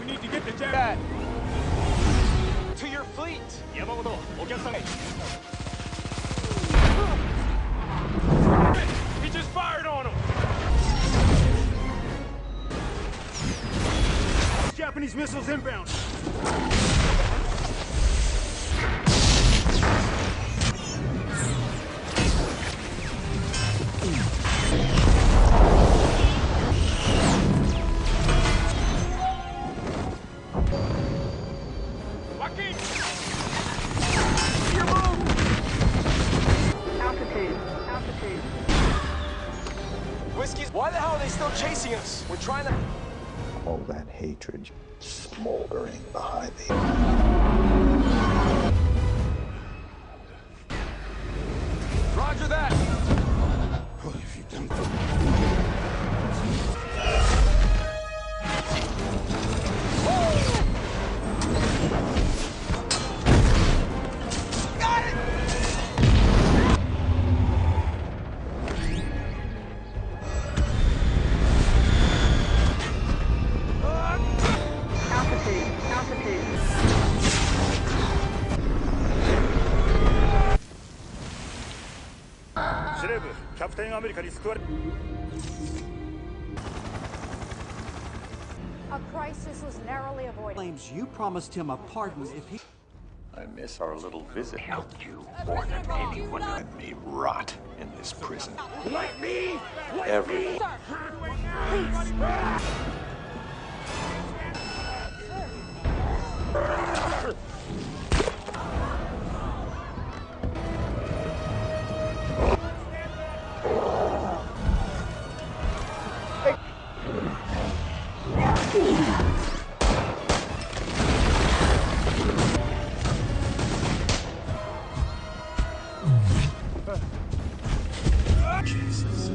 We need to get the jet. To your fleet! He just fired on him! Japanese missiles inbound! Whiskey, why the hell are they still chasing us? We're trying to... All that hatred smoldering behind me. Roger that! What have you done? Got it! A crisis was narrowly avoided. Claims you promised him a pardon if he... I miss our little visit. Helped you more than anyone. Let me rot in this prison. Let me! Every... Sir, please. Jesus.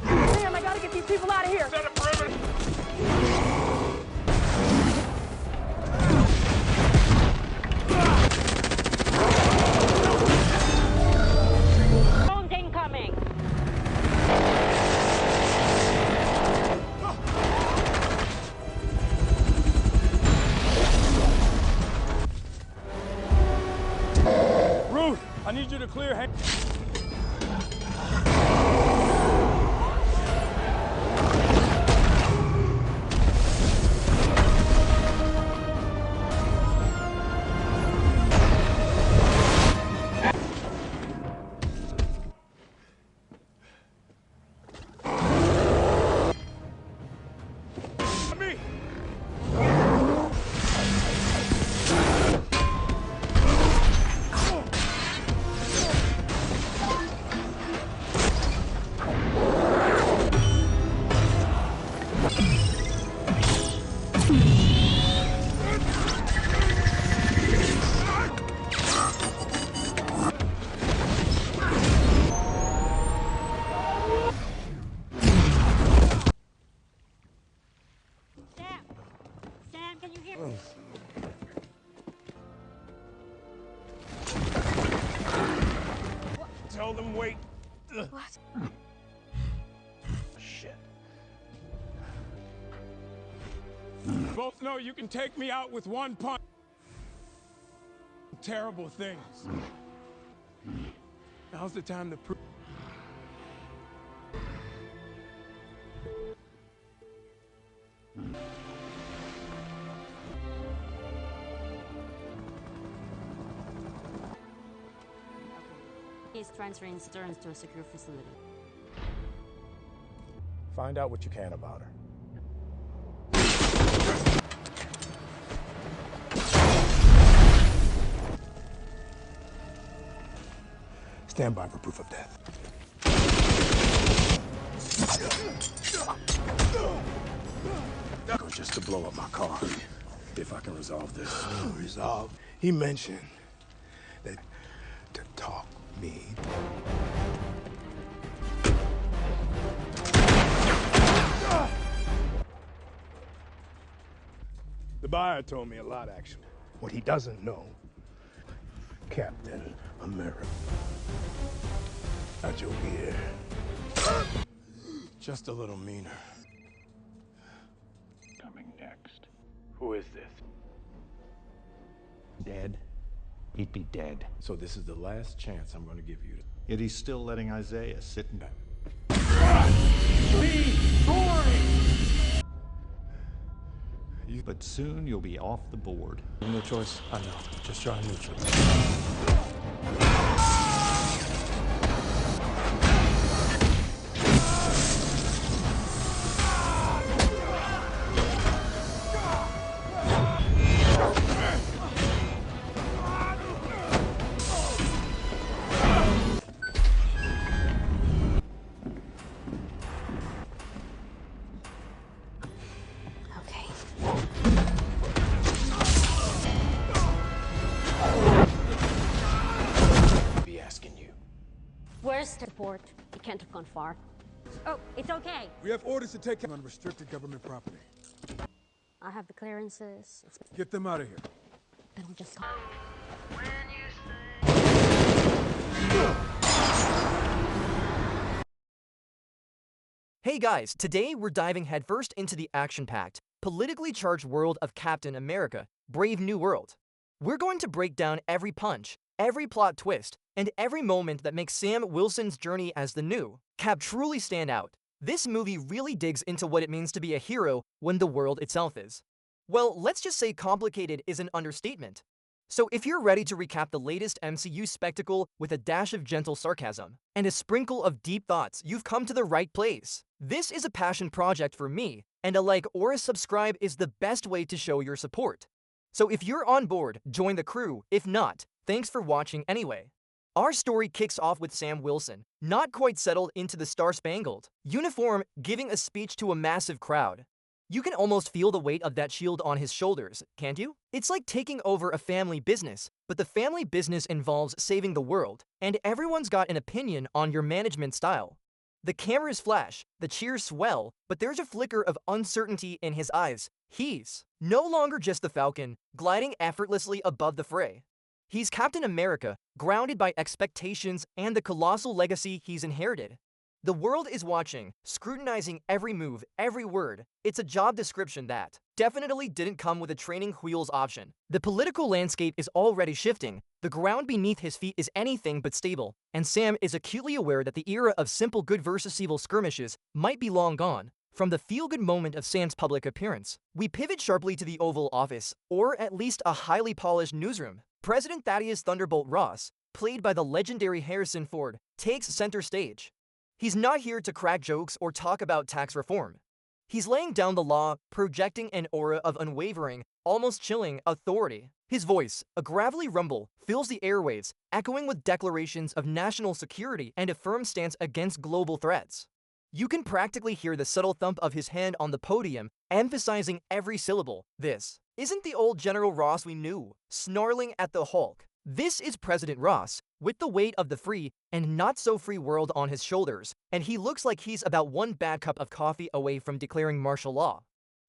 Damn, I gotta get these people out of here. Set a perimeter! Drones incoming. Ruth, I need you to clear hand. Sam, can you hear me? Tell them wait. What? Shit. Both know you can take me out with one punch. Terrible things. Now's the time to prove. He's transferring Stearns to a secure facility. Find out what you can about her. Stand by for proof of death. Or just to blow up my car. If I can resolve this. Resolve. He mentioned that to talk me. The buyer told me a lot, actually. What he doesn't know, Captain America. Not your ear. Just a little meaner. Coming next. Who is this? Dead. He'd be dead. So this is the last chance I'm going to give you. Yet he's still letting Isaiah sit in that. But soon you'll be off the board. No choice. I know. Just try neutral. Where's the port? You can't have gone far. Oh, it's okay. We have orders to take unrestricted government property. I have the clearances. Get them out of here. Then we'll just... Hey guys, today we're diving headfirst into the action-packed, politically charged world of Captain America, Brave New World. We're going to break down every punch, every plot twist, and every moment that makes Sam Wilson's journey as the new Cap truly stand out. This movie really digs into what it means to be a hero when the world itself is. Well, let's just say complicated is an understatement. So if you're ready to recap the latest MCU spectacle with a dash of gentle sarcasm and a sprinkle of deep thoughts, you've come to the right place. This is a passion project for me, and a like or a subscribe is the best way to show your support. So if you're on board, join the crew. If not, thanks for watching anyway. Our story kicks off with Sam Wilson, not quite settled into the star-spangled uniform, giving a speech to a massive crowd. You can almost feel the weight of that shield on his shoulders, can't you? It's like taking over a family business, but the family business involves saving the world, and everyone's got an opinion on your management style. The cameras flash, the cheers swell, but there's a flicker of uncertainty in his eyes. He's no longer just the Falcon, gliding effortlessly above the fray. He's Captain America, grounded by expectations and the colossal legacy he's inherited. The world is watching, scrutinizing every move, every word. It's a job description that definitely didn't come with a training wheels option. The political landscape is already shifting. The ground beneath his feet is anything but stable, and Sam is acutely aware that the era of simple good versus evil skirmishes might be long gone. From the feel-good moment of Sam's public appearance, we pivot sharply to the Oval Office, or at least a highly polished newsroom. President Thaddeus Thunderbolt Ross, played by the legendary Harrison Ford, takes center stage. He's not here to crack jokes or talk about tax reform. He's laying down the law, projecting an aura of unwavering, almost chilling authority. His voice, a gravelly rumble, fills the airwaves, echoing with declarations of national security and a firm stance against global threats. You can practically hear the subtle thump of his hand on the podium, emphasizing every syllable. This isn't the old General Ross we knew, snarling at the Hulk. This is President Ross, with the weight of the free and not-so-free world on his shoulders, and he looks like he's about one bad cup of coffee away from declaring martial law.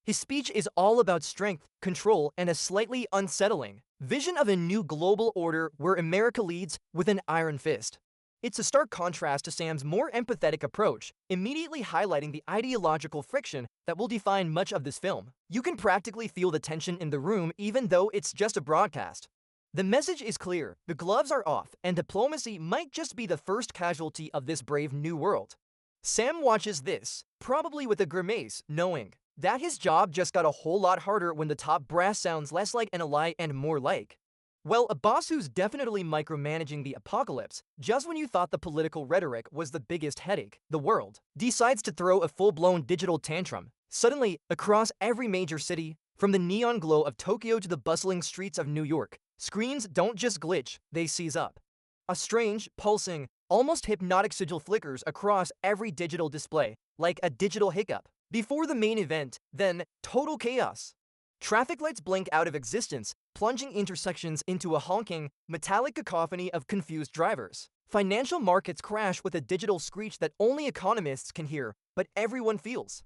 His speech is all about strength, control, and a slightly unsettling vision of a new global order where America leads with an iron fist. It's a stark contrast to Sam's more empathetic approach, immediately highlighting the ideological friction that will define much of this film. You can practically feel the tension in the room even though it's just a broadcast. The message is clear, the gloves are off, and diplomacy might just be the first casualty of this brave new world. Sam watches this, probably with a grimace, knowing that his job just got a whole lot harder when the top brass sounds less like an ally and more like, well, a boss who's definitely micromanaging the apocalypse. Just when you thought the political rhetoric was the biggest headache, the world decides to throw a full-blown digital tantrum. Suddenly, across every major city, from the neon glow of Tokyo to the bustling streets of New York, screens don't just glitch, they seize up. A strange, pulsing, almost hypnotic sigil flickers across every digital display, like a digital hiccup. Before the main event, then, total chaos. Traffic lights blink out of existence, plunging intersections into a honking, metallic cacophony of confused drivers. Financial markets crash with a digital screech that only economists can hear, but everyone feels.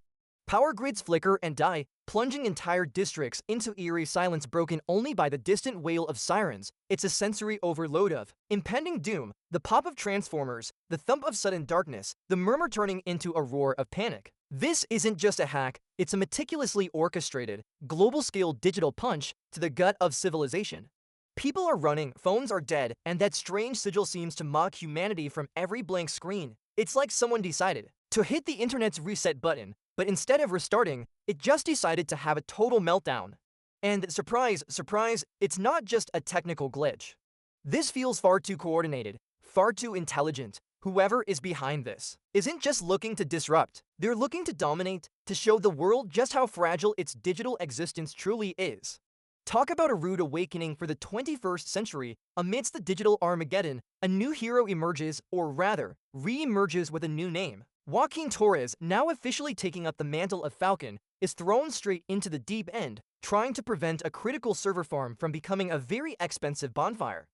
Power grids flicker and die, plunging entire districts into eerie silence broken only by the distant wail of sirens. It's a sensory overload of impending doom, the pop of transformers, the thump of sudden darkness, the murmur turning into a roar of panic. This isn't just a hack, it's a meticulously orchestrated, global-scale digital punch to the gut of civilization. People are running, phones are dead, and that strange sigil seems to mock humanity from every blank screen. It's like someone decided to hit the internet's reset button, but instead of restarting, it just decided to have a total meltdown. And surprise, surprise, it's not just a technical glitch. This feels far too coordinated, far too intelligent. Whoever is behind this isn't just looking to disrupt, they're looking to dominate, to show the world just how fragile its digital existence truly is. Talk about a rude awakening for the 21st century. Amidst the digital Armageddon, a new hero emerges, or rather, re-emerges with a new name. Joaquin Torres, now officially taking up the mantle of Falcon, is thrown straight into the deep end, trying to prevent a critical server farm from becoming a very expensive bonfire.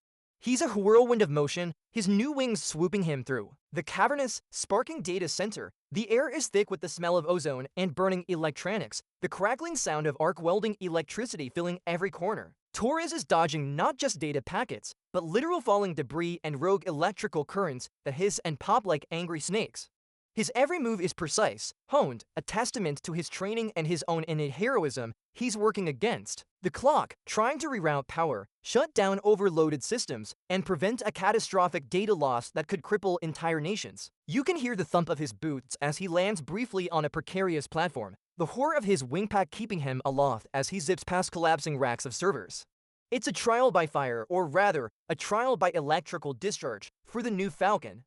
He's a whirlwind of motion, his new wings swooping him through the cavernous, sparking data center. The air is thick with the smell of ozone and burning electronics, the crackling sound of arc welding electricity filling every corner. Torres is dodging not just data packets, but literal falling debris and rogue electrical currents that hiss and pop like angry snakes. His every move is precise, honed, a testament to his training and his own innate heroism. He's working against the clock, trying to reroute power, shut down overloaded systems, and prevent a catastrophic data loss that could cripple entire nations. You can hear the thump of his boots as he lands briefly on a precarious platform, the whir of his wingpack keeping him aloft as he zips past collapsing racks of servers. It's a trial by fire, or rather, a trial by electrical discharge, for the new Falcon.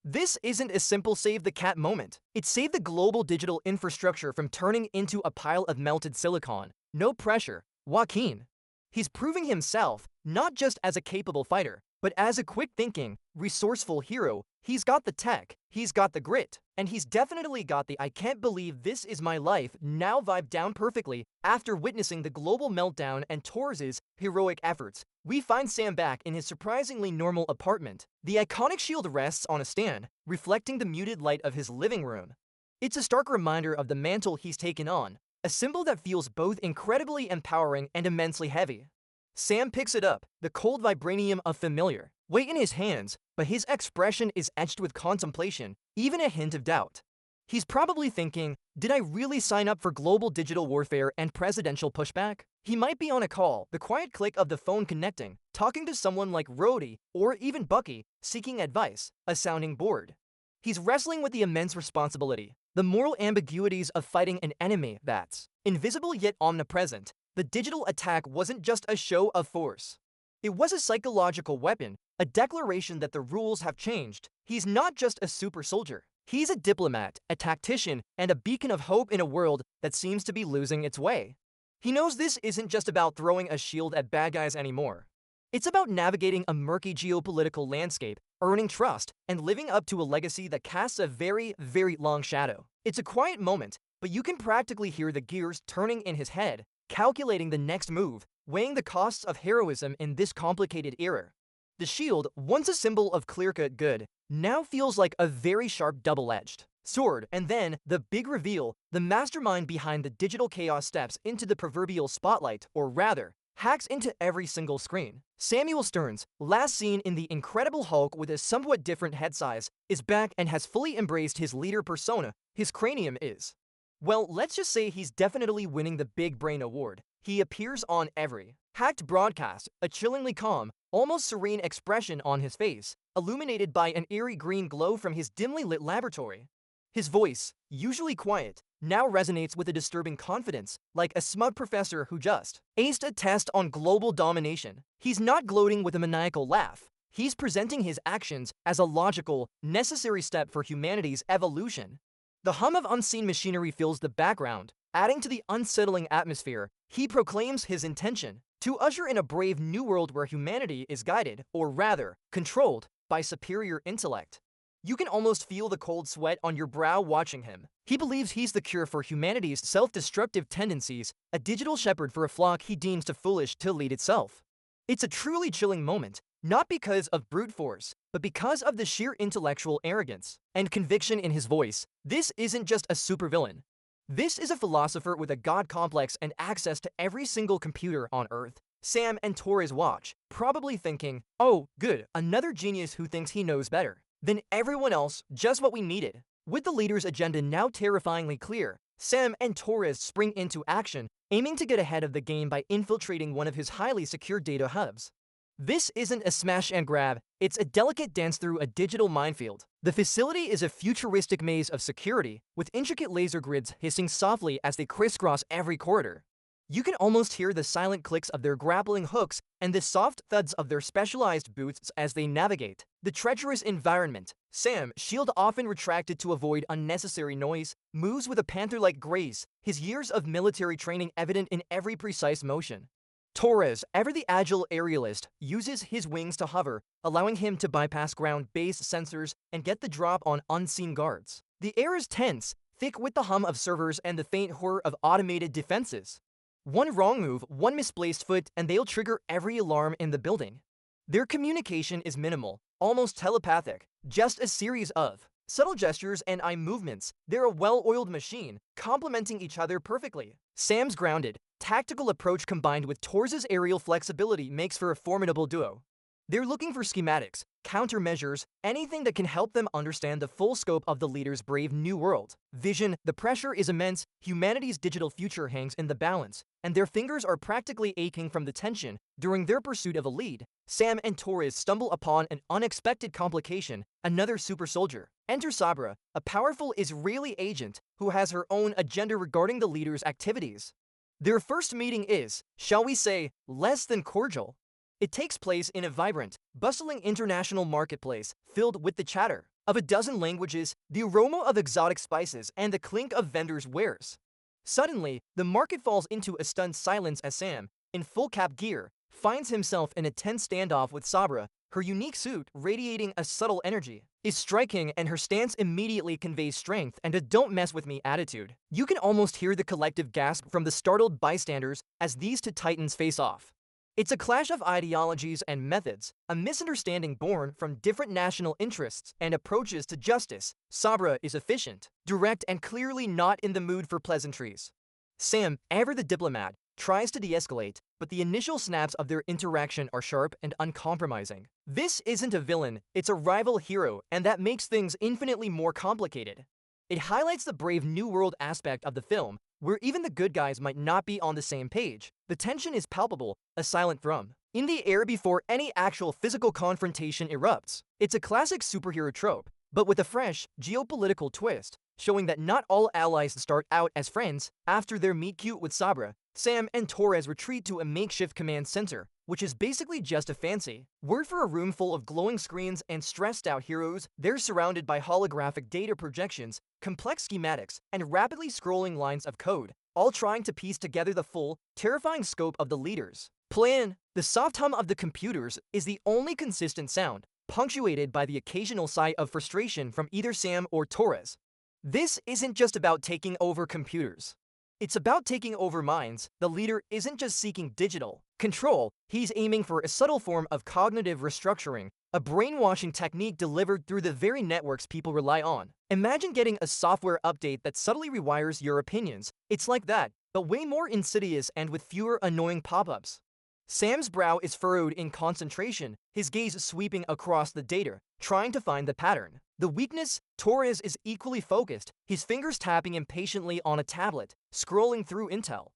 This isn't a simple save-the-cat moment. It saved the global digital infrastructure from turning into a pile of melted silicon. No pressure. Joaquin. He's proving himself, not just as a capable fighter, but as a quick-thinking, resourceful hero. He's got the tech, he's got the grit, and he's definitely got the "I can't believe this is my life" now vibe down perfectly. After witnessing the global meltdown and Torres' heroic efforts, we find Sam back in his surprisingly normal apartment. The iconic shield rests on a stand, reflecting the muted light of his living room. It's a stark reminder of the mantle he's taken on, a symbol that feels both incredibly empowering and immensely heavy. Sam picks it up, the cold vibranium of familiar weight in his hands, but his expression is etched with contemplation, even a hint of doubt. He's probably thinking, did I really sign up for global digital warfare and presidential pushback? He might be on a call, the quiet click of the phone connecting, talking to someone like Rhodey, or even Bucky, seeking advice, a sounding board. He's wrestling with the immense responsibility, the moral ambiguities of fighting an enemy that's invisible yet omnipresent. The digital attack wasn't just a show of force. It was a psychological weapon, a declaration that the rules have changed. He's not just a super soldier. He's a diplomat, a tactician, and a beacon of hope in a world that seems to be losing its way. He knows this isn't just about throwing a shield at bad guys anymore. It's about navigating a murky geopolitical landscape, earning trust, and living up to a legacy that casts a very, very long shadow. It's a quiet moment, but you can practically hear the gears turning in his head, calculating the next move, weighing the costs of heroism in this complicated era. The shield, once a symbol of clear-cut good, now feels like a very sharp double-edged sword. And then, the big reveal, the mastermind behind the digital chaos steps into the proverbial spotlight, or rather, hacks into every single screen. Samuel Stearns, last seen in The Incredible Hulk with a somewhat different head size, is back and has fully embraced his leader persona. His cranium is, well, let's just say he's definitely winning the Big Brain Award. He appears on every hacked broadcast, a chillingly calm, almost serene expression on his face, illuminated by an eerie green glow from his dimly lit laboratory. His voice, usually quiet, now resonates with a disturbing confidence, like a smug professor who just aced a test on global domination. He's not gloating with a maniacal laugh. He's presenting his actions as a logical, necessary step for humanity's evolution. The hum of unseen machinery fills the background, adding to the unsettling atmosphere. He proclaims his intention to usher in a brave new world where humanity is guided, or rather, controlled, by superior intellect. You can almost feel the cold sweat on your brow watching him. He believes he's the cure for humanity's self-destructive tendencies, a digital shepherd for a flock he deems too foolish to lead itself. It's a truly chilling moment, not because of brute force, but because of the sheer intellectual arrogance and conviction in his voice. This isn't just a supervillain. This is a philosopher with a god complex and access to every single computer on Earth. Sam and Torres watch, probably thinking, oh, good, another genius who thinks he knows better than everyone else, just what we needed. With the leader's agenda now terrifyingly clear, Sam and Torres spring into action, aiming to get ahead of the game by infiltrating one of his highly secure data hubs. This isn't a smash and grab, it's a delicate dance through a digital minefield. The facility is a futuristic maze of security, with intricate laser grids hissing softly as they crisscross every corridor. You can almost hear the silent clicks of their grappling hooks and the soft thuds of their specialized boots as they navigate the treacherous environment. Sam, shield often retracted to avoid unnecessary noise, moves with a panther-like grace, his years of military training evident in every precise motion. Torres, ever the agile aerialist, uses his wings to hover, allowing him to bypass ground-based sensors and get the drop on unseen guards. The air is tense, thick with the hum of servers and the faint whir of automated defenses. One wrong move, one misplaced foot, and they'll trigger every alarm in the building. Their communication is minimal, almost telepathic, just a series of subtle gestures and eye movements. They're a well-oiled machine, complementing each other perfectly. Sam's grounded, tactical approach combined with Torres' aerial flexibility makes for a formidable duo. They're looking for schematics, countermeasures, anything that can help them understand the full scope of the leader's brave new world. Vision, the pressure is immense, humanity's digital future hangs in the balance, and their fingers are practically aching from the tension. During their pursuit of a lead, Sam and Torres stumble upon an unexpected complication, another super soldier. Enter Sabra, a powerful Israeli agent who has her own agenda regarding the leader's activities. Their first meeting is, shall we say, less than cordial. It takes place in a vibrant, bustling international marketplace filled with the chatter of a dozen languages, the aroma of exotic spices, and the clink of vendors' wares. Suddenly, the market falls into a stunned silence as Sam, in full cap gear, finds himself in a tense standoff with Sabra. Her unique suit, radiating a subtle energy, is striking, and her stance immediately conveys strength and a don't mess with me attitude. You can almost hear the collective gasp from the startled bystanders as these two titans face off. It's a clash of ideologies and methods, a misunderstanding born from different national interests and approaches to justice. Sabra is efficient, direct, and clearly not in the mood for pleasantries. Sam, ever the diplomat, tries to de-escalate, but the initial snaps of their interaction are sharp and uncompromising. This isn't a villain, it's a rival hero, and that makes things infinitely more complicated. It highlights the brave new world aspect of the film, where even the good guys might not be on the same page. The tension is palpable, a silent thrum in the air before any actual physical confrontation erupts. It's a classic superhero trope, but with a fresh, geopolitical twist, showing that not all allies start out as friends. After their meet-cute with Sabra, Sam and Torres retreat to a makeshift command center, which is basically just a fancy word for a room full of glowing screens and stressed-out heroes. They're surrounded by holographic data projections, complex schematics, and rapidly scrolling lines of code, all trying to piece together the full, terrifying scope of the leader's plan. The soft hum of the computers is the only consistent sound, punctuated by the occasional sigh of frustration from either Sam or Torres. This isn't just about taking over computers. It's about taking over minds. The leader isn't just seeking digital control, he's aiming for a subtle form of cognitive restructuring, a brainwashing technique delivered through the very networks people rely on. Imagine getting a software update that subtly rewires your opinions. It's like that, but way more insidious and with fewer annoying pop-ups. Sam's brow is furrowed in concentration, his gaze sweeping across the data, trying to find the pattern. The weakness, Torres is equally focused, his fingers tapping impatiently on a tablet, scrolling through intel.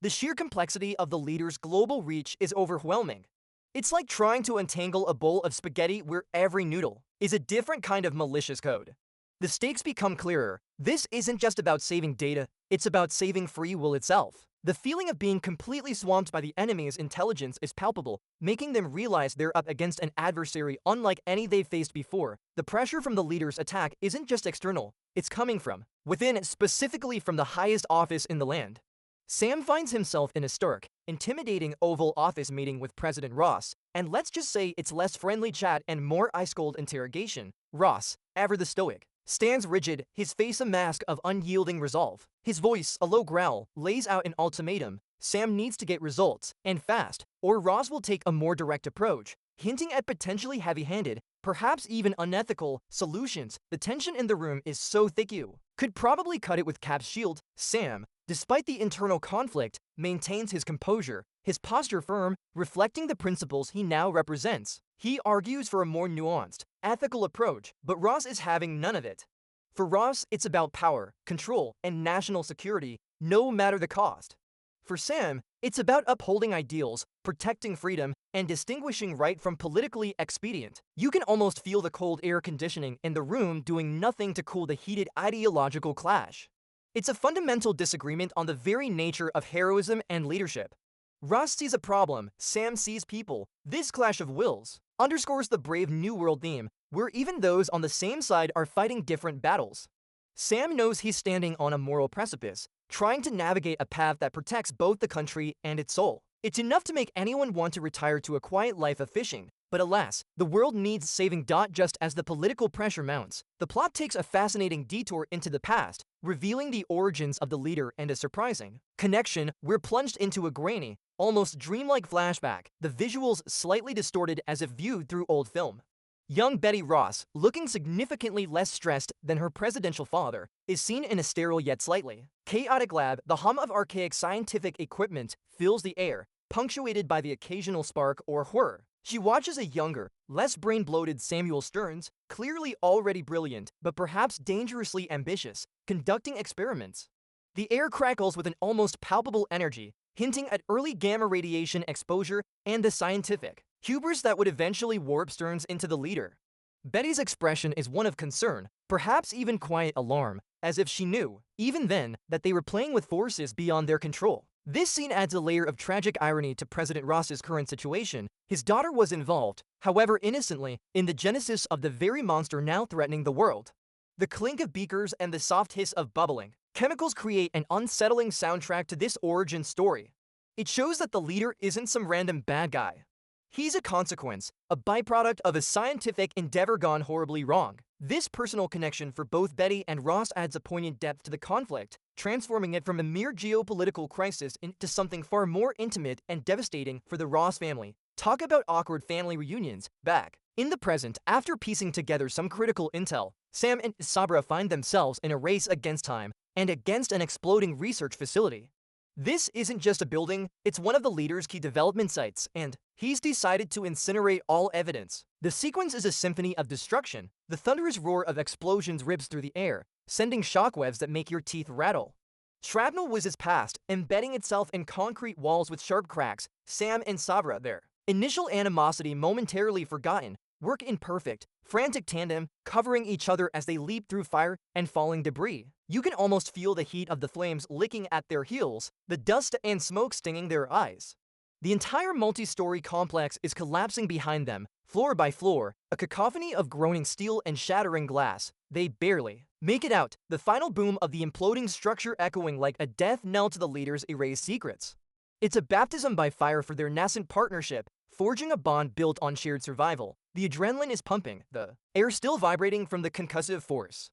The sheer complexity of the leader's global reach is overwhelming. It's like trying to untangle a bowl of spaghetti where every noodle is a different kind of malicious code. The stakes become clearer. This isn't just about saving data, it's about saving free will itself. The feeling of being completely swamped by the enemy's intelligence is palpable, making them realize they're up against an adversary unlike any they've faced before. The pressure from the leader's attack isn't just external, it's coming from within, specifically from the highest office in the land. Sam finds himself in a stark, intimidating Oval Office meeting with President Ross, and let's just say it's less friendly chat and more ice-cold interrogation. Ross, ever the stoic, stands rigid, his face a mask of unyielding resolve. His voice, a low growl, lays out an ultimatum. Sam needs to get results, and fast, or Ross will take a more direct approach, hinting at potentially heavy-handed, perhaps even unethical, solutions. The tension in the room is so thick you could probably cut it with Cap's shield. Sam, despite the internal conflict, maintains his composure, his posture firm, reflecting the principles he now represents. He argues for a more nuanced, ethical approach, but Ross is having none of it. For Ross, it's about power, control, and national security, no matter the cost. For Sam, it's about upholding ideals, protecting freedom, and distinguishing right from politically expedient. You can almost feel the cold air conditioning in the room doing nothing to cool the heated ideological clash. It's a fundamental disagreement on the very nature of heroism and leadership. Ross sees a problem, Sam sees people. This clash of wills underscores the brave New World theme, where even those on the same side are fighting different battles. Sam knows he's standing on a moral precipice, trying to navigate a path that protects both the country and its soul. It's enough to make anyone want to retire to a quiet life of fishing. But alas, the world needs saving. Just as the political pressure mounts, the plot takes a fascinating detour into the past, revealing the origins of the leader and a surprising connection. We're plunged into a grainy, almost dreamlike flashback, the visuals slightly distorted as if viewed through old film. Young Betty Ross, looking significantly less stressed than her presidential father, is seen in a sterile yet slightly chaotic lab. The hum of archaic scientific equipment fills the air, punctuated by the occasional spark or whir. She watches a younger, less brain-bloated Samuel Stearns, clearly already brilliant, but perhaps dangerously ambitious, conducting experiments. The air crackles with an almost palpable energy, hinting at early gamma radiation exposure and the scientific hubris that would eventually warp Stearns into the leader. Betty's expression is one of concern, perhaps even quiet alarm, as if she knew, even then, that they were playing with forces beyond their control. This scene adds a layer of tragic irony to President Ross's current situation. His daughter was involved, however innocently, in the genesis of the very monster now threatening the world. The clink of beakers and the soft hiss of bubbling chemicals create an unsettling soundtrack to this origin story. It shows that the leader isn't some random bad guy. He's a consequence, a byproduct of a scientific endeavor gone horribly wrong. This personal connection for both Betty and Ross adds a poignant depth to the conflict, transforming it from a mere geopolitical crisis into something far more intimate and devastating for the Ross family. Talk about awkward family reunions. Back in the present, after piecing together some critical intel, Sam and Sabra find themselves in a race against time and against an exploding research facility. This isn't just a building, it's one of the leader's key development sites, and he's decided to incinerate all evidence. The sequence is a symphony of destruction. The thunderous roar of explosions rips through the air, sending shockwaves that make your teeth rattle. Shrapnel whizzes past, embedding itself in concrete walls with sharp cracks. Sam and Sabra, their initial animosity momentarily forgotten, work in perfect, frantic tandem, covering each other as they leap through fire and falling debris. You can almost feel the heat of the flames licking at their heels, the dust and smoke stinging their eyes. The entire multi-story complex is collapsing behind them, floor by floor, a cacophony of groaning steel and shattering glass. They barely make it out, the final boom of the imploding structure echoing like a death knell to the leader's erased secrets. It's a baptism by fire for their nascent partnership, forging a bond built on shared survival. The adrenaline is pumping, the air still vibrating from the concussive force.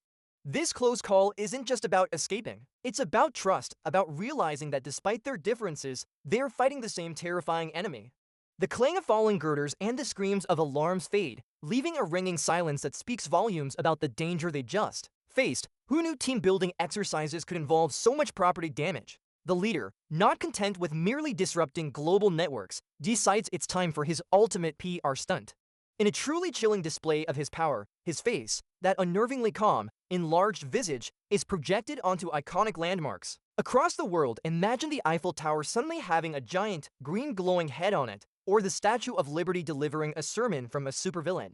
This close call isn't just about escaping. It's about trust, about realizing that despite their differences, they're fighting the same terrifying enemy. The clang of falling girders and the screams of alarms fade, leaving a ringing silence that speaks volumes about the danger they just faced. Who knew team-building exercises could involve so much property damage? The leader, not content with merely disrupting global networks, decides it's time for his ultimate PR stunt. In a truly chilling display of his power, his face, that unnervingly calm, enlarged visage, is projected onto iconic landmarks. Across the world, imagine the Eiffel Tower suddenly having a giant, green glowing head on it, or the Statue of Liberty delivering a sermon from a supervillain.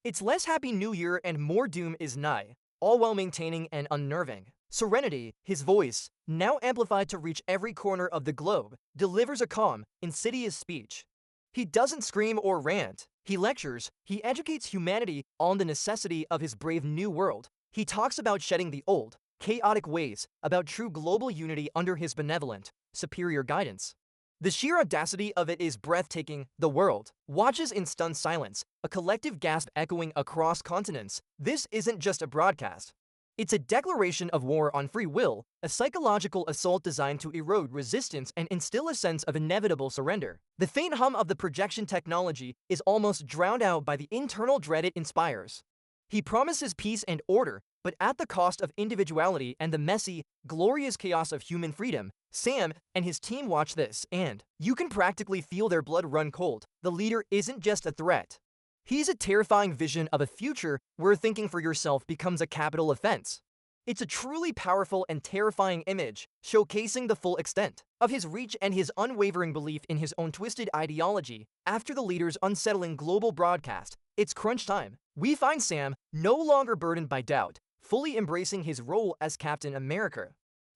It's less Happy New Year and more doom is nigh, all while maintaining an unnerving serenity. His voice, now amplified to reach every corner of the globe, delivers a calm, insidious speech. He doesn't scream or rant. He lectures, he educates humanity on the necessity of his brave new world. He talks about shedding the old, chaotic ways, about true global unity under his benevolent, superior guidance. The sheer audacity of it is breathtaking. The world watches in stunned silence, a collective gasp echoing across continents. This isn't just a broadcast. It's a declaration of war on free will, a psychological assault designed to erode resistance and instill a sense of inevitable surrender. The faint hum of the projection technology is almost drowned out by the internal dread it inspires. He promises peace and order, but at the cost of individuality and the messy, glorious chaos of human freedom. Sam and his team watch this, and you can practically feel their blood run cold. The leader isn't just a threat. He's a terrifying vision of a future where thinking for yourself becomes a capital offense. It's a truly powerful and terrifying image, showcasing the full extent of his reach and his unwavering belief in his own twisted ideology. After the leader's unsettling global broadcast, it's crunch time. We find Sam no longer burdened by doubt, fully embracing his role as Captain America.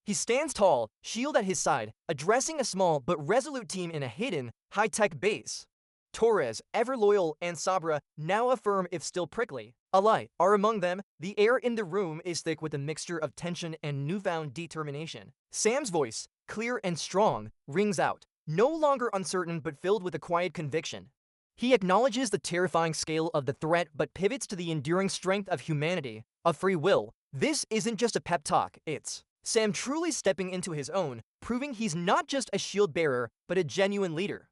He stands tall, shield at his side, addressing a small but resolute team in a hidden, high-tech base. Torres, ever loyal, and Sabra, now a firm if still prickly ally, are among them. The air in the room is thick with a mixture of tension and newfound determination. Sam's voice, clear and strong, rings out, no longer uncertain but filled with a quiet conviction. He acknowledges the terrifying scale of the threat but pivots to the enduring strength of humanity, of free will. This isn't just a pep talk, it's Sam truly stepping into his own, proving he's not just a shield bearer, but a genuine leader.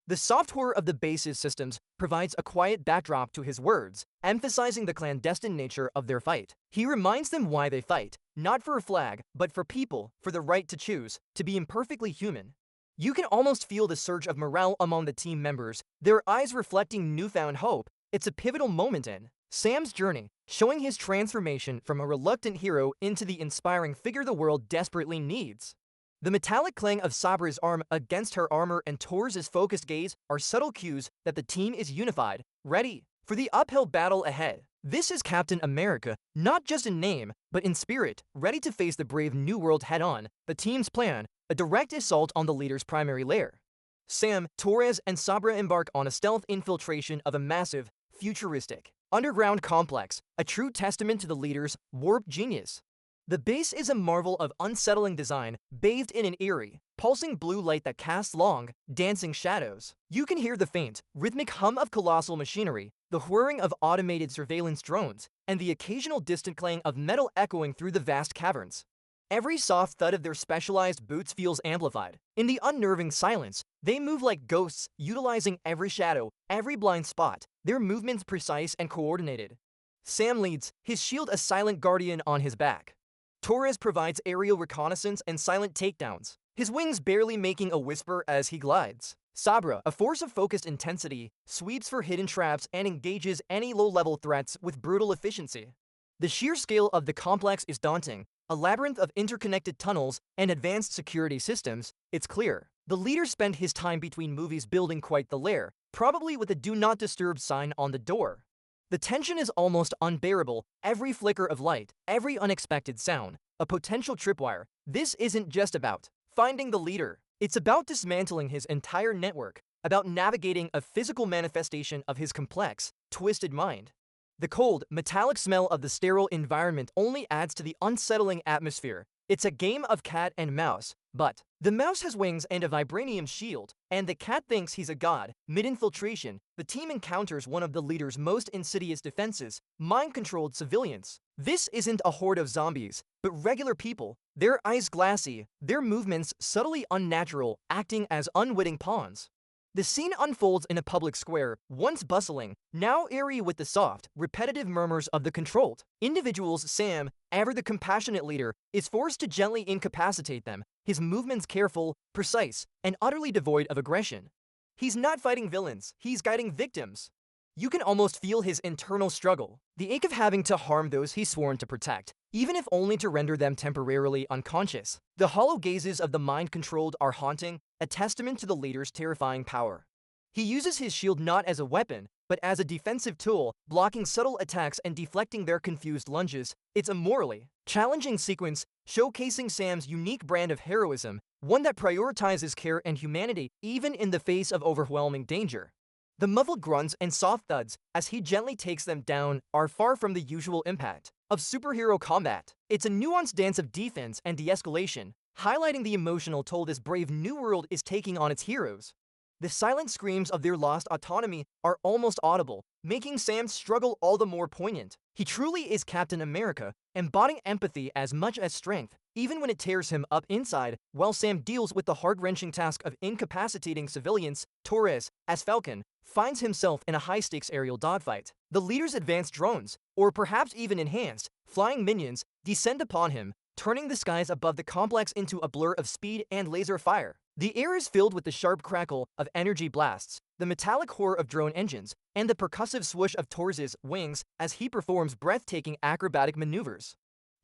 The software of the base's systems provides a quiet backdrop to his words, emphasizing the clandestine nature of their fight. He reminds them why they fight, not for a flag, but for people, for the right to choose, to be imperfectly human. You can almost feel the surge of morale among the team members, their eyes reflecting newfound hope. It's a pivotal moment in Sam's journey, showing his transformation from a reluctant hero into the inspiring figure the world desperately needs. The metallic clang of Sabra's arm against her armor and Torres' focused gaze are subtle cues that the team is unified, ready for the uphill battle ahead. This is Captain America, not just in name, but in spirit, ready to face the brave new world head-on. The team's plan, a direct assault on the leader's primary lair. Sam, Torres, and Sabra embark on a stealth infiltration of a massive, futuristic, underground complex, a true testament to the leader's warped genius. The base is a marvel of unsettling design, bathed in an eerie, pulsing blue light that casts long, dancing shadows. You can hear the faint, rhythmic hum of colossal machinery, the whirring of automated surveillance drones, and the occasional distant clang of metal echoing through the vast caverns. Every soft thud of their specialized boots feels amplified. In the unnerving silence, they move like ghosts, utilizing every shadow, every blind spot, their movements precise and coordinated. Sam leads, his shield a silent guardian on his back. Torres provides aerial reconnaissance and silent takedowns, his wings barely making a whisper as he glides. Sabra, a force of focused intensity, sweeps for hidden traps and engages any low-level threats with brutal efficiency. The sheer scale of the complex is daunting, a labyrinth of interconnected tunnels and advanced security systems. It's clear the leader spent his time between movies building quite the lair, probably with a do not disturb sign on the door. The tension is almost unbearable, every flicker of light, every unexpected sound, a potential tripwire. This isn't just about finding the leader. It's about dismantling his entire network, about navigating a physical manifestation of his complex, twisted mind. The cold, metallic smell of the sterile environment only adds to the unsettling atmosphere. It's a game of cat and mouse, but the mouse has wings and a vibranium shield, and the cat thinks he's a god. Mid-infiltration, the team encounters one of the leader's most insidious defenses, mind-controlled civilians. This isn't a horde of zombies, but regular people, their eyes glassy, their movements subtly unnatural, acting as unwitting pawns. The scene unfolds in a public square, once bustling, now airy with the soft, repetitive murmurs of the controlled individuals. Sam, ever the compassionate leader, is forced to gently incapacitate them, his movements careful, precise, and utterly devoid of aggression. He's not fighting villains, he's guiding victims. You can almost feel his internal struggle, the ache of having to harm those he's sworn to protect, even if only to render them temporarily unconscious. The hollow gazes of the mind-controlled are haunting, a testament to the leader's terrifying power. He uses his shield not as a weapon, but as a defensive tool, blocking subtle attacks and deflecting their confused lunges. It's a morally challenging sequence, showcasing Sam's unique brand of heroism, one that prioritizes care and humanity even in the face of overwhelming danger. The muffled grunts and soft thuds, as he gently takes them down, are far from the usual impact of superhero combat. It's a nuanced dance of defense and de-escalation, highlighting the emotional toll this brave new world is taking on its heroes. The silent screams of their lost autonomy are almost audible, making Sam's struggle all the more poignant. He truly is Captain America, embodying empathy as much as strength, even when it tears him up inside. While Sam deals with the heart-wrenching task of incapacitating civilians, Torres, as Falcon, finds himself in a high-stakes aerial dogfight. The leader's advanced drones, or perhaps even enhanced, flying minions, descend upon him, turning the skies above the complex into a blur of speed and laser fire. The air is filled with the sharp crackle of energy blasts, the metallic whir of drone engines, and the percussive swoosh of Torres' wings as he performs breathtaking acrobatic maneuvers.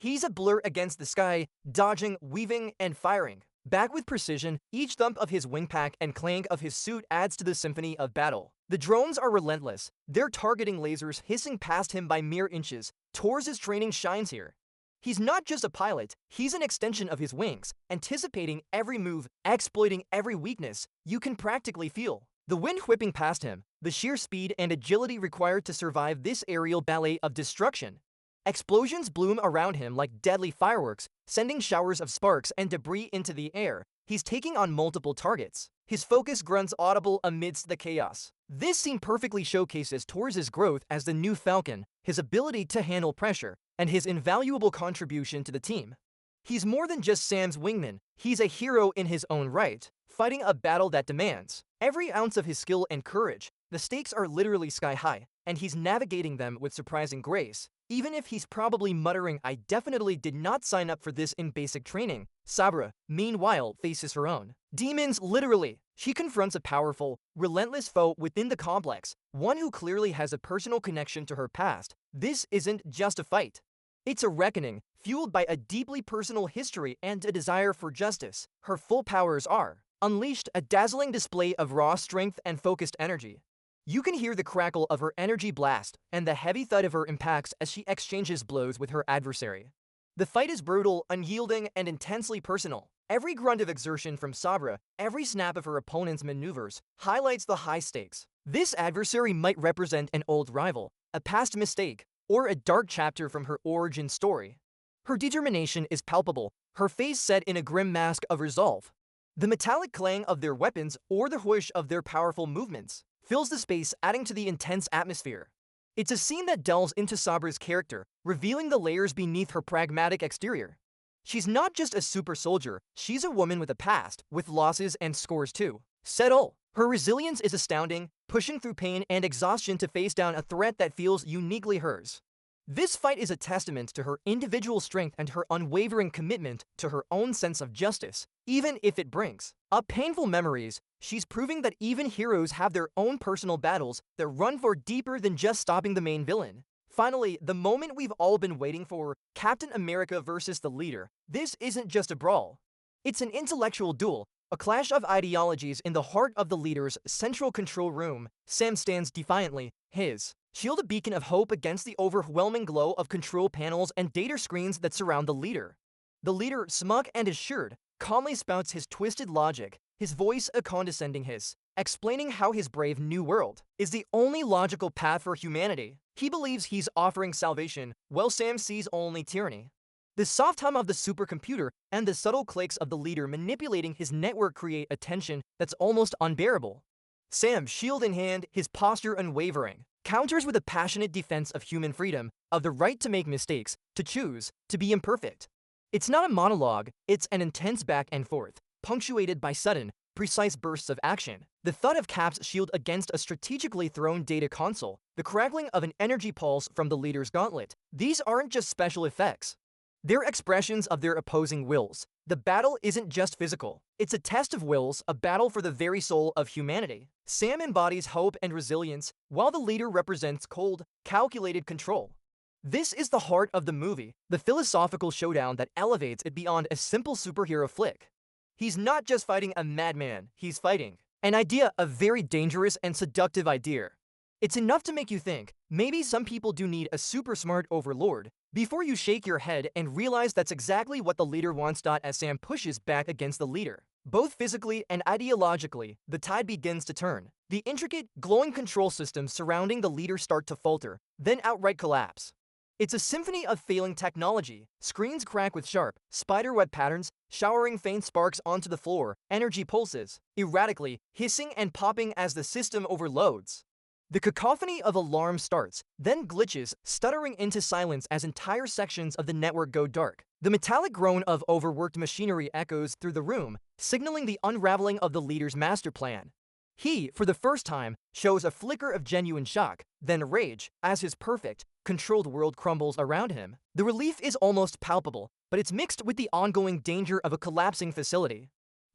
He's a blur against the sky, dodging, weaving, and firing. Back with precision, each thump of his wing pack and clank of his suit adds to the symphony of battle. The drones are relentless, their targeting lasers hissing past him by mere inches. Tor's training shines here. He's not just a pilot, he's an extension of his wings, anticipating every move, exploiting every weakness. You can practically feel the wind whipping past him, the sheer speed and agility required to survive this aerial ballet of destruction. Explosions bloom around him like deadly fireworks, sending showers of sparks and debris into the air. He's taking on multiple targets. His focus grunts audible amidst the chaos. This scene perfectly showcases Tor's growth as the new Falcon, his ability to handle pressure, and his invaluable contribution to the team. He's more than just Sam's wingman, he's a hero in his own right, fighting a battle that demands every ounce of his skill and courage. The stakes are literally sky high, and he's navigating them with surprising grace. Even if he's probably muttering, "I definitely did not sign up for this in basic training." Sabra, meanwhile, faces her own demons literally. She confronts a powerful, relentless foe within the complex, one who clearly has a personal connection to her past. This isn't just a fight. It's a reckoning, fueled by a deeply personal history and a desire for justice. Her full powers are unleashed, a dazzling display of raw strength and focused energy. You can hear the crackle of her energy blast and the heavy thud of her impacts as she exchanges blows with her adversary. The fight is brutal, unyielding, and intensely personal. Every grunt of exertion from Sabra, every snap of her opponent's maneuvers, highlights the high stakes. This adversary might represent an old rival, a past mistake, or a dark chapter from her origin story. Her determination is palpable, her face set in a grim mask of resolve. The metallic clang of their weapons or the whoosh of their powerful movements fills the space, adding to the intense atmosphere. It's a scene that delves into Sabra's character, revealing the layers beneath her pragmatic exterior. She's not just a super soldier, she's a woman with a past, with losses and scores too. Settle. Her resilience is astounding, pushing through pain and exhaustion to face down a threat that feels uniquely hers. This fight is a testament to her individual strength and her unwavering commitment to her own sense of justice, even if it brings up painful memories. She's proving that even heroes have their own personal battles that run for deeper than just stopping the main villain. Finally, the moment we've all been waiting for, Captain America versus the leader. This isn't just a brawl. It's an intellectual duel, a clash of ideologies in the heart of the leader's central control room. Sam stands defiantly, his shield a beacon of hope against the overwhelming glow of control panels and data screens that surround the leader. The leader, smug and assured, calmly spouts his twisted logic, his voice a condescending hiss, explaining how his brave new world is the only logical path for humanity. He believes he's offering salvation, while Sam sees only tyranny. The soft hum of the supercomputer and the subtle clicks of the leader manipulating his network create a tension that's almost unbearable. Sam, shield in hand, his posture unwavering, counters with a passionate defense of human freedom, of the right to make mistakes, to choose, to be imperfect. It's not a monologue, it's an intense back and forth, punctuated by sudden, precise bursts of action. The thud of Cap's shield against a strategically thrown data console, the crackling of an energy pulse from the leader's gauntlet. These aren't just special effects. They're expressions of their opposing wills. The battle isn't just physical. It's a test of wills, a battle for the very soul of humanity. Sam embodies hope and resilience, while the leader represents cold, calculated control. This is the heart of the movie, the philosophical showdown that elevates it beyond a simple superhero flick. He's not just fighting a madman, he's fighting an idea, a very dangerous and seductive idea. It's enough to make you think, maybe some people do need a super smart overlord, before you shake your head and realize that's exactly what the leader wants. As Sam pushes back against the leader, both physically and ideologically, the tide begins to turn. The intricate, glowing control systems surrounding the leader start to falter, then outright collapse. It's a symphony of failing technology. Screens crack with sharp, spiderweb patterns, showering faint sparks onto the floor. Energy pulses, erratically, hissing and popping as the system overloads. The cacophony of alarms starts, then glitches, stuttering into silence as entire sections of the network go dark. The metallic groan of overworked machinery echoes through the room, signaling the unraveling of the leader's master plan. He, for the first time, shows a flicker of genuine shock, then rage, as his perfect, controlled world crumbles around him. The relief is almost palpable, but it's mixed with the ongoing danger of a collapsing facility.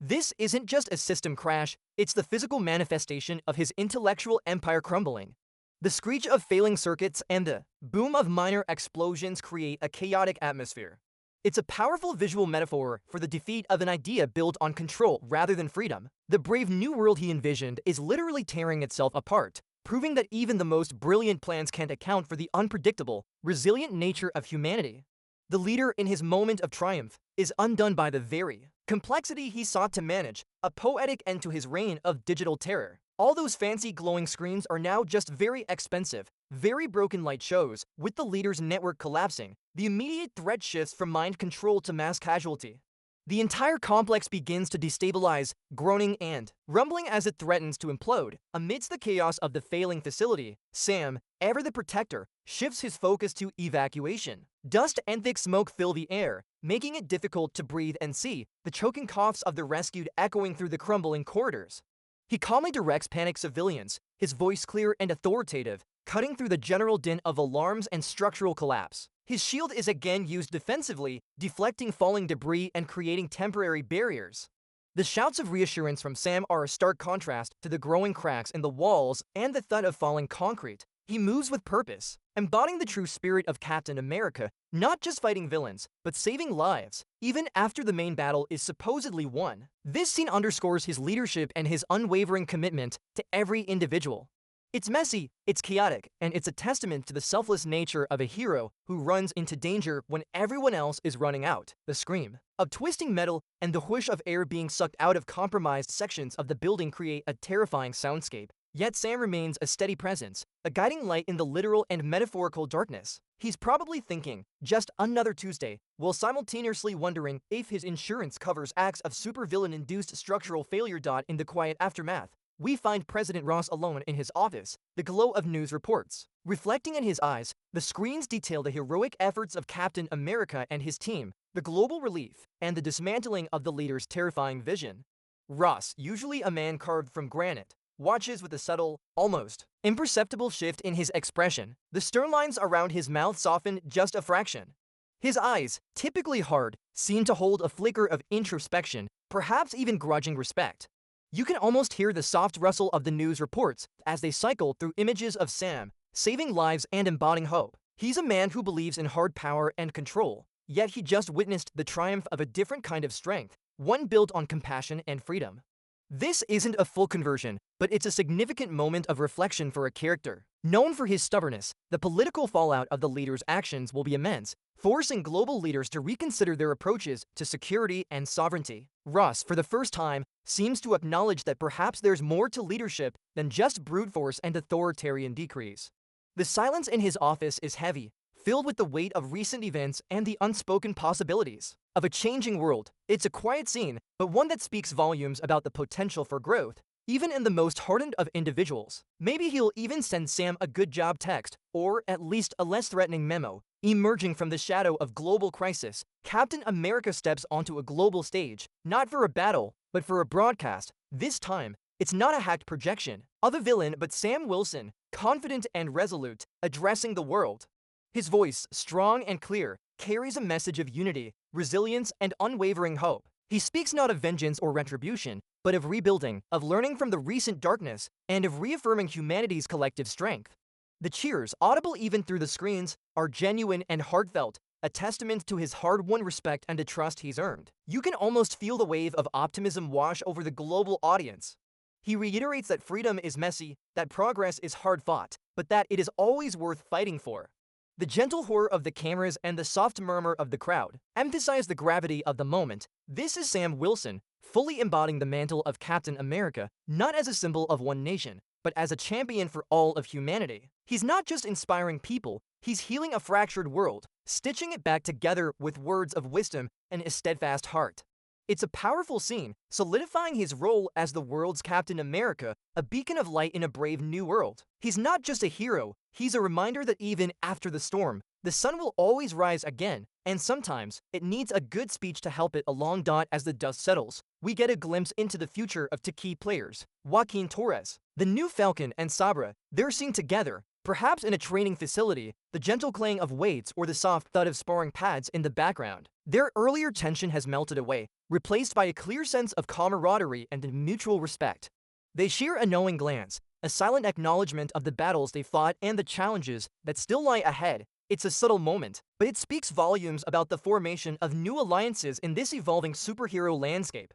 This isn't just a system crash, it's the physical manifestation of his intellectual empire crumbling. The screech of failing circuits and the boom of minor explosions create a chaotic atmosphere. It's a powerful visual metaphor for the defeat of an idea built on control rather than freedom. The brave new world he envisioned is literally tearing itself apart, proving that even the most brilliant plans can't account for the unpredictable, resilient nature of humanity. The leader, in his moment of triumph, is undone by the very complexity he sought to manage, a poetic end to his reign of digital terror. All those fancy glowing screens are now just very expensive, very broken light shows. With the leader's network collapsing, the immediate threat shifts from mind control to mass casualty. The entire complex begins to destabilize, groaning and rumbling as it threatens to implode. Amidst the chaos of the failing facility, Sam, ever the protector, shifts his focus to evacuation. Dust and thick smoke fill the air, making it difficult to breathe and see, the choking coughs of the rescued echoing through the crumbling corridors. He calmly directs panicked civilians, his voice clear and authoritative, cutting through the general din of alarms and structural collapse. His shield is again used defensively, deflecting falling debris and creating temporary barriers. The shouts of reassurance from Sam are a stark contrast to the growing cracks in the walls and the thud of falling concrete. He moves with purpose, embodying the true spirit of Captain America, not just fighting villains, but saving lives, even after the main battle is supposedly won. This scene underscores his leadership and his unwavering commitment to every individual. It's messy, it's chaotic, and it's a testament to the selfless nature of a hero who runs into danger when everyone else is running out. The scream of twisting metal and the whoosh of air being sucked out of compromised sections of the building create a terrifying soundscape. Yet Sam remains a steady presence, a guiding light in the literal and metaphorical darkness. He's probably thinking, just another Tuesday, while simultaneously wondering if his insurance covers acts of supervillain-induced structural failure. In the quiet aftermath, we find President Ross alone in his office, the glow of news reports reflecting in his eyes. The screens detail the heroic efforts of Captain America and his team, the global relief, and the dismantling of the leader's terrifying vision. Ross, usually a man carved from granite, watches with a subtle, almost imperceptible shift in his expression. The stern lines around his mouth soften just a fraction. His eyes, typically hard, seem to hold a flicker of introspection, perhaps even grudging respect. You can almost hear the soft rustle of the news reports as they cycle through images of Sam, saving lives and embodying hope. He's a man who believes in hard power and control, yet he just witnessed the triumph of a different kind of strength, one built on compassion and freedom. This isn't a full conversion, but it's a significant moment of reflection for a character. Known for his stubbornness, the political fallout of the leader's actions will be immense, forcing global leaders to reconsider their approaches to security and sovereignty. Ross, for the first time, seems to acknowledge that perhaps there's more to leadership than just brute force and authoritarian decrees. The silence in his office is heavy, filled with the weight of recent events and the unspoken possibilities of a changing world. It's a quiet scene, but one that speaks volumes about the potential for growth, even in the most hardened of individuals. Maybe he'll even send Sam a good job text, or at least a less threatening memo. Emerging from the shadow of global crisis, Captain America steps onto a global stage, not for a battle, but for a broadcast. This time, it's not a hacked projection of a villain, but Sam Wilson, confident and resolute, addressing the world. His voice, strong and clear, carries a message of unity, resilience, and unwavering hope. He speaks not of vengeance or retribution, but of rebuilding, of learning from the recent darkness, and of reaffirming humanity's collective strength. The cheers, audible even through the screens, are genuine and heartfelt, a testament to his hard-won respect and the trust he's earned. You can almost feel the wave of optimism wash over the global audience. He reiterates that freedom is messy, that progress is hard-fought, but that it is always worth fighting for. The gentle horror of the cameras and the soft murmur of the crowd emphasize the gravity of the moment. This is Sam Wilson, fully embodying the mantle of Captain America, not as a symbol of one nation, but as a champion for all of humanity. He's not just inspiring people, he's healing a fractured world, stitching it back together with words of wisdom and a steadfast heart. It's a powerful scene, solidifying his role as the world's Captain America, a beacon of light in a brave new world. He's not just a hero, he's a reminder that even after the storm, the sun will always rise again, and sometimes it needs a good speech to help it along. As the dust settles, we get a glimpse into the future of two key players, Joaquin Torres, the new Falcon, and Sabra. They're seen together, perhaps in a training facility, the gentle clang of weights or the soft thud of sparring pads in the background. Their earlier tension has melted away, replaced by a clear sense of camaraderie and mutual respect. They share a knowing glance, a silent acknowledgement of the battles they fought and the challenges that still lie ahead. It's a subtle moment, but it speaks volumes about the formation of new alliances in this evolving superhero landscape.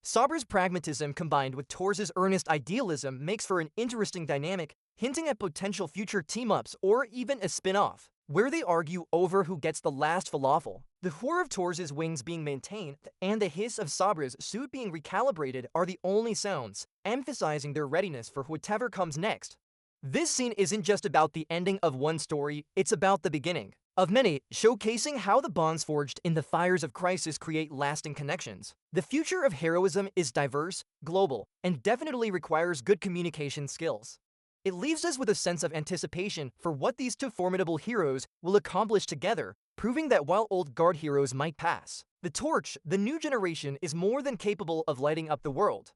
Sabra's pragmatism combined with Torz's earnest idealism makes for an interesting dynamic, hinting at potential future team-ups or even a spin-off, where they argue over who gets the last falafel. The whir of Torz's wings being maintained and the hiss of Sabra's suit being recalibrated are the only sounds, emphasizing their readiness for whatever comes next. This scene isn't just about the ending of one story, it's about the beginning of many, showcasing how the bonds forged in the fires of crisis create lasting connections. The future of heroism is diverse, global, and definitely requires good communication skills. It leaves us with a sense of anticipation for what these two formidable heroes will accomplish together, proving that while old guard heroes might pass, the torch, the new generation, is more than capable of lighting up the world.